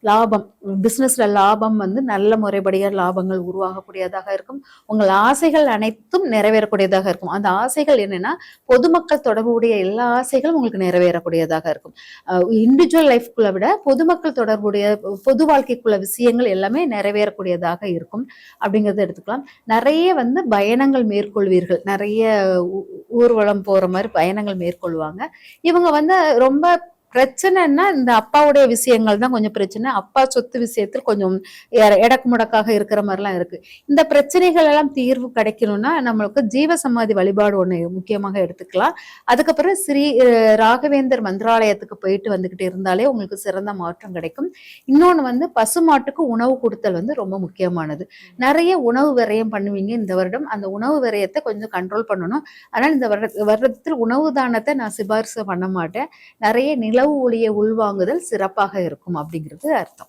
லாபம், பிசினஸ்ல லாபம் வந்து நல்ல முறைப்படியா லாபங்கள் உருவாகக்கூடியதாக இருக்கும். உங்கள் ஆசைகள் அனைத்தும் நிறைவேறக்கூடியதாக இருக்கும். அந்த ஆசைகள் என்னன்னா பொதுமக்கள் தொடர்புடைய எல்லா ஆசைகளும் உங்களுக்கு நிறைவேறக்கூடியதாக இருக்கும். இண்டிவிஜுவல் லைஃப்குள்ள விட பொதுமக்கள் தொடர்புடைய பொது வாழ்க்கைக்குள்ள விஷயங்கள் எல்லாமே நிறைவேறக்கூடியதாக இருக்கும் அப்படிங்கறத எடுத்துக்கலாம். நிறைய வந்து பயணங்கள் மேற்கொள்வீர்கள். நிறைய ஊர்வலம் போற மாதிரி பயணங்கள் மேற்கொள்வாங்க. இவங்க வந்து ரொம்ப பிரச்சனைன்னா இந்த அப்பாவுடைய விஷயங்கள் தான் கொஞ்சம் பிரச்சனை. அப்பா சொத்து விஷயத்தில் கொஞ்சம் எடக்கு முடக்காக இருக்கிற மாதிரிலாம் இருக்கு. இந்த பிரச்சனைகள் எல்லாம் தீர்வு கிடைக்கணும்னா நம்மளுக்கு ஜீவ சமாதி வழிபாடு ஒண்ணு முக்கியமாக எடுத்துக்கலாம். அதுக்கப்புறம் ஸ்ரீ ராகவேந்தர் மந்திராலயத்துக்கு போயிட்டு வந்துகிட்டு இருந்தாலே உங்களுக்கு சிறந்த மாற்றம் கிடைக்கும். இன்னொன்னு வந்து பசுமாட்டுக்கு உணவு கொடுத்தல் வந்து ரொம்ப முக்கியமானது. நிறைய உணவு விரயம் பண்ணுவீங்க இந்த வருடம். அந்த உணவு விரயத்தை கொஞ்சம் கண்ட்ரோல் பண்ணணும். ஆனால் இந்த வருடத்தில் உணவு தானத்தை நான் சிபாரிசு பண்ண மாட்டேன். நிறைய நிலவு ஒளியை உள்வாங்குதல் சிறப்பாக இருக்கும் அப்படிங்கிறது அர்த்தம்.